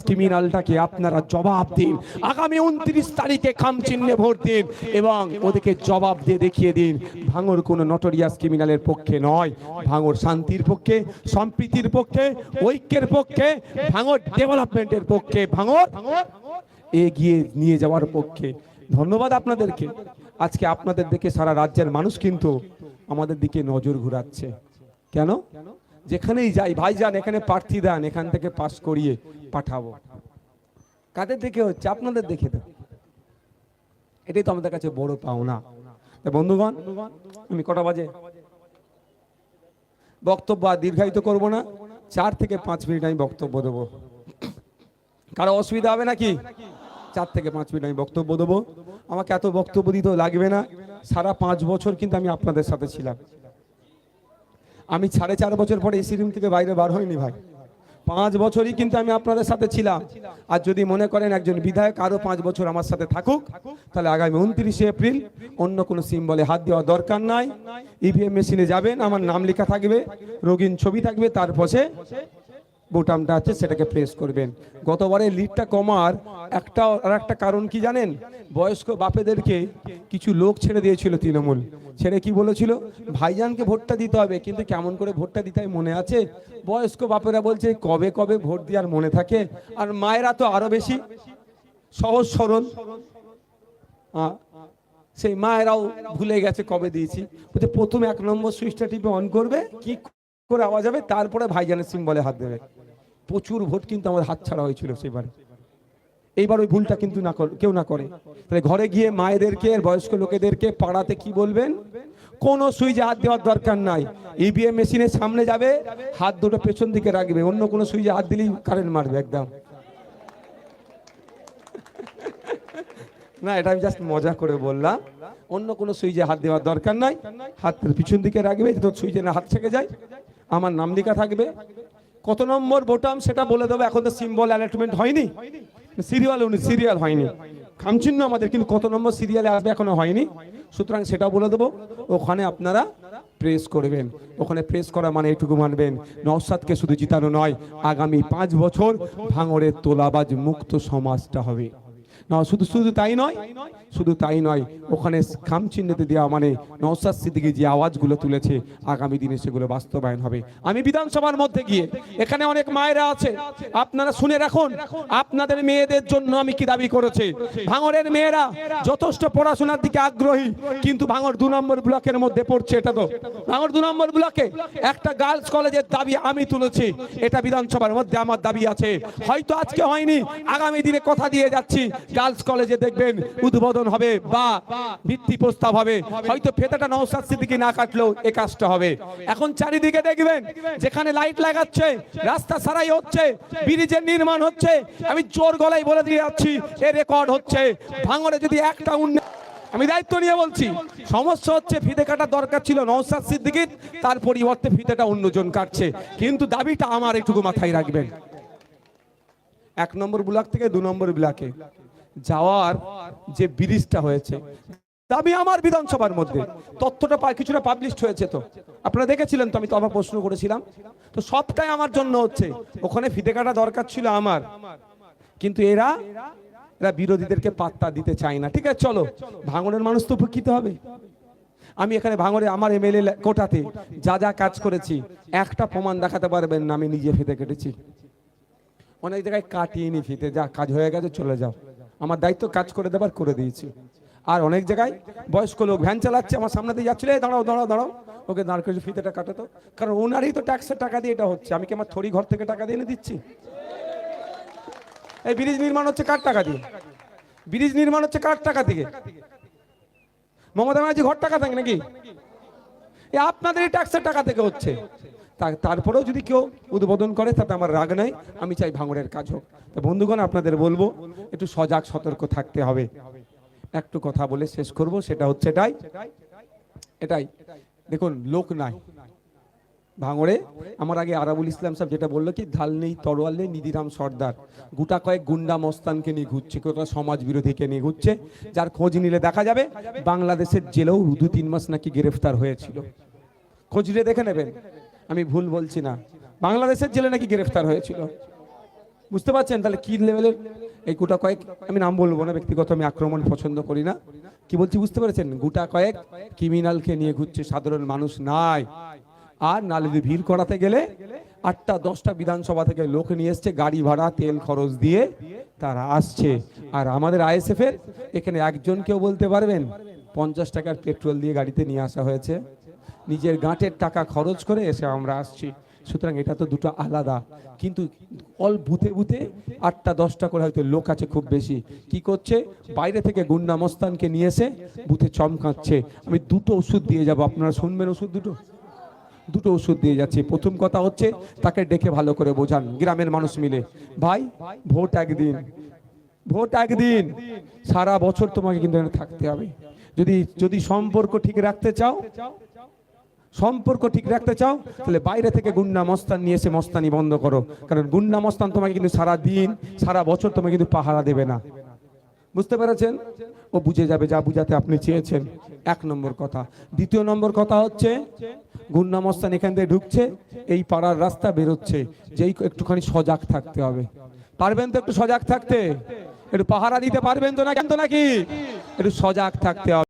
ক্রিমিনালটাকে আপনারা জবাব দিন। আগামী 29 তারিখে খামচিহ্নে ভোট দিন এবং ওদেরকে জবাব দিয়ে দেখিয়ে দিন ভাঙড় কোনো নটোরিয়াস ক্রিমিনালের পক্ষে নয়, ভাঙড় শান্তির পক্ষে, সম্প্রীতির পক্ষে, ঐক্যের পক্ষে, ভাঙড় ডেভেলপমেন্টের পক্ষে, ভাঙড় এগিয়ে নিয়ে যাওয়ার পক্ষে। ধন্যবাদ আপনাদেরকে। আজকে আপনাদের দেখে সারা রাজ্যের মানুষ কিন্তু আমাদের দিকে নজর ঘুরাচ্ছে। কেন? যেখানেই যাই, ভাইজান এখানে প্রার্থী দেন, এখান থেকে পাস করিয়ে পাঠাবো। কাদের দেখে হচ্ছে? আপনাদের দেখে তো। এটাই তো আমাদের কাছে বড় পাওনা। বন্ধুগণ, আমি কটা বাজে বক্তব্য আর দীর্ঘায়িত করব না, 4 থেকে 5 মিনিট আমি বক্তব্য দেবো। কারো অসুবিধা হবে নাকি? 4 থেকে 5 মিনিট আমি বক্তব্য দেবো। আমাকে এত বক্তব্য দিতে লাগবে না। সারা 5 বছর কিন্তু আমি আপনাদের সাথে ছিলাম। আমি 4.5 বছর পরে এসি রুম থেকে বাইরে বার হইনি ভাই। 5 বছরই কিন্তু আমি আপনাদের সাথে ছিলাম। আর যদি মনে করেন একজন বিধায়ক আরো 5 বছর আমার সাথে থাকুক, তাহলে আগামী 29 এপ্রিল অন্য কোনো সিম্বলে হাত দেওয়ার দরকার নাই। ইভিএম মেশিনে যাবেন, আমার নাম লেখা থাকবে, রোগীর ছবি থাকবে, তার পাশে বোতামটা আছে, সেটাকে প্রেস করবেন। গতবারে লিডটা কমার একটা কারণ কি জানেন? বয়স্ক বাপেদেরকে কিছু লোক ছেড়ে দিয়েছিল তৃণমূল, ছেড়ে কি বলেছিল? ভাইজানকে ভোটটা দিতে হবে, কিন্তু কেমন করে ভোটটা দিতে হয় মনে আছে? বয়স্ক বাপেরা বলছে কবে কবে ভোট দেওয়ার মনে থাকে। আর মায়েরা তো আরো বেশি সহজ সরল, সেই মায়েরাও ভুলে গেছে কবে দিয়েছি। বলছে প্রথমে 1 নম্বর সুইচটা টিপে অন করবে, কি করে আওয়াজ হবে, তারপরে ভাইজানের সিম্বলে হাত দেবে। প্রচুর ভোট কিন্তু আমাদের হাতছাড়া হয়েছিল সেবারে। এইবার ওই ভুলটা কিন্তু কেউ না করে। তাহলে ঘরে গিয়ে মায়েদেরকে, বয়স্ক লোকেদেরকে পাড়াতে কি বলবেন? কোনো সুইচে হাত দেওয়ার দরকার নাই। ইভিএম মেশিনের সামনে যাবে, হাত দুটো পেছন দিকে রাখবে, অন্য কোনো সুইচে হাত দিলেই কারেন্ট মারবে একদম। না, এটা আমি জাস্ট মজা করে বললাম। অন্য কোনো সুইচে হাত দেওয়ার দরকার নাই, হাত পিছন দিকে রাখবে, তো সুইচে না হাত থেকে যায়। আমার নাম লেখা থাকবে, কত নম্বর বোতাম সেটা বলে দেবো। এখন তো সিম্বল অ্যালার্টমেন্ট হয়নি, সিরিয়াল হয়নি, খামচিহ্ন আমাদের, কিন্তু কত নম্বর সিরিয়ালে আসবে এখনো হয়নি। সুতরাং সেটা বলে দেবো, ওখানে আপনারা প্রেস করবেন। ওখানে প্রেস করা মানে এইটুকু মানবেন, নওশাদকে শুধু জিতানো নয়, আগামী 5 বছর ভাঙড়ের তোলাবাজ মুক্ত সমাজটা হবে না। শুধু তাই নয়, ওখানে খামচিহ্নতে দেওয়া মানে নওশাদ সিদ্দিকী যে আওয়াজগুলো তুলেছে, আগামী দিনে সেগুলো বাস্তবায়ন হবে। আমি বিধানসভার মধ্যে গিয়ে, এখানে অনেক মায়েরা আছে, আপনারা শুনে রাখুন, আপনাদের মেয়েদের জন্য আমি কি দাবি করেছি। ভাঙড়ের মেয়েরা যথেষ্ট পড়াশোনার দিকে আগ্রহী, কিন্তু ভাঙড় 2 নম্বর ব্লকের মধ্যে পড়ছে। এটা তো ভাঙড় 2 নম্বর ব্লকে একটা গার্লস কলেজের দাবি আমি তুলেছি, এটা বিধানসভার মধ্যে আমার দাবি আছে। হয়তো আজকে হয়নি, আগামী দিনে কথা দিয়ে যাচ্ছি, গার্লস কলেজে দেখবেন উদ্বোধন হবে বা ভিত্তি প্রস্তাব হবে। হয়তো ফেতাটা নওশাদ সিদ্দিকী না কাটলেও এই কাজটা হবে। এখন চারিদিকে দেখবেন যেখানে লাইট লাগাচ্ছে, রাস্তা সারাই হচ্ছে, ব্রিজের নির্মাণ হচ্ছে, আমি জোর গলায় বলে দিয়ে যাচ্ছি, এ রেকর্ড হচ্ছে। ভাঙড়ে যদি একটা আমি দায়িত্ব নিয়ে বলছি, সমস্যা হচ্ছে ফিতে কাটার দরকার ছিল নওশাদ সিদ্দিকীর, তার পরিবর্তে ফিতেটা অন্যজন কাটছে। কিন্তু দাবিটা আমার একটু মাথায় রাখবেন, 1 নম্বর ব্লক থেকে 2 নম্বর ব্লকে যাওয়ার যে ব্রিজটা হয়েছে, দাবি আমার বিধানসভার মধ্যে। তথ্যটা কিছুটা পাবলিশড হয়েছে, তো আপনারা দেখেছিলেন তো, আমি তো আবার প্রশ্ন করেছিলাম, তো সবটাই আমার জন্য হচ্ছে। ওখানে ফিতে কাটা দরকার ছিল আমার, কিন্তু এরা বিরোধীদেরকে পাত্তা দিতে চায় না। ঠিক আছে, চলো, ভাঙড়ের মানুষ তো উপকৃত হবে। আমি এখানে ভাঙড়ে আমার এমএলএ কোটাতে যা কাজ করেছি, একটা প্রমাণ দেখাতে পারবেন না আমি নিজে ফিতে কেটেছি। অনেক জায়গায় কাটিয়ে নি ফিতে, যা কাজ হয়ে গেছে চলে যাও, আমার দায়িত্ব কাজ করে দেবার করে দিয়েছি। আর অনেক জায়গায় বয়স্ক লোক ভ্যান চালাচ্ছে, আমার সামনে দিয়ে যাচ্ছিল, দাঁড়াও, ওকে দাঁড় করে ফিতেটা কাটাতো, কারণ ওনারই তো ট্যাক্সের টাকা দিয়ে এটা হচ্ছে। আমি কি আমার থরি ঘর থেকে টাকা দিয়ে এনে দিচ্ছি? এই ব্রিজ নির্মাণ হচ্ছে কার টাকা দিয়ে? ব্রিজ নির্মাণ হচ্ছে কার টাকা থেকে? মমতা ব্যানার্জি ঘর টাকা থাকে নাকি? আপনাদেরই ট্যাক্সের টাকা থেকে হচ্ছে। তারপরেও যদি কেউ উদ্বোধন করে, তাতে আমার রাগ নাই, আমি চাই ভাঙড়ের কাজ হোক। তো বন্ধুগণ, আপনাদের বলবো একটু সজাগ সতর্ক থাকতে হবে। একটু কথা বলে শেষ করব, সেটা হচ্ছে এটাই দেখুন, লোক নাই ভাঙড়ে। আমার আগে আরাবুল ইসলাম সাহেব যেটা বললো কি, ঢাল নেই তরোয়াল নেই, নিধিরাম সর্দার গোটা কয়েক গুন্ডা মস্তানকে নিয়ে ঘুরছে, কোটা সমাজ বিরোধীকে নিয়ে ঘুরছে, যার খোঁজ নিলে দেখা যাবে বাংলাদেশের জেলেও 2-3 মাস নাকি গ্রেফতার হয়েছিল। খোঁজ নিলে দেখে নেবেন, আমি ভুল বলছি না, বাংলাদেশের জেলে নাকি গ্রেফতার হয়েছিল। বুঝতে পারছেন তাহলে কি লেভেলের এই গোটা কয়েক, আমি নাম বলবো না, ব্যক্তিগত আমি আক্রমণ পছন্দ করি না, কি বলছি বুঝতে পেরেছেন? গোটা কয়েক ক্রিমিনালকে নিয়ে ঘুরছে, সাধারণ মানুষ নাই। আর নালে ভিড় করাতে গেলে 8টা 10টা বিধানসভা থেকে লোক নিয়ে এসছে, গাড়ি ভাড়া তেল খরচ দিয়ে তারা আসছে। আর আমাদের আইএসএফ এর এখানে একজন কেউ বলতে পারবেন 50 টাকার পেট্রোল দিয়ে গাড়িতে নিয়ে আসা হয়েছে, নিজের গাঁটের টাকা খরচ করে এসে আমরা আসছি। সুতরাং এটা তো দুটো আলাদা। কিন্তু অল বুথে বুথে 8টা 10টা করে হয়তো লোক আছে খুব বেশি, কি করছে বাইরে থেকে গুন্ডা মস্তানকে নিয়ে এসে বুথে চমকাচ্ছে। আমি দুটো ওষুধ দিয়ে যাব, আপনারা শুনবেন ওষুধ দুটো ওষুধ দিয়ে যাচ্ছি। প্রথম কথা হচ্ছে তাকে ডেকে ভালো করে বোঝান, গ্রামের মানুষ মিলে, ভাই ভোট একদিন, সারা বছর তোমাকে কিন্তু এখানে থাকতে হবে। যদি সম্পর্ক ঠিক রাখতে চাও তাহলে বাইরে থেকে গুন্ডা মস্তান নিয়ে এসে মস্তানি বন্ধ করো, কারণ গুন্ডা মস্তান তোমাকে কিন্তু সারা দিন সারা বছর তোমাকে কিন্তু পাহারা দেবে না। বুঝতে পেরেছেন? ও বুঝে যাবে যা বুঝাতে আপনি চেয়েছেন, 1 নম্বর কথা। 2 নম্বর কথা হচ্ছে গুন্ডা মস্তান এখান থেকে ঢুকছে, এই পাড়ার রাস্তা বেরোচ্ছে, যেই একটুখানি সজাগ থাকতে হবে। পারবেন তো একটু সজাগ থাকতে? একটু পাহারা দিতে পারবেন তো না? কেন তো নাকি একটু সজাগ থাকতে হবে।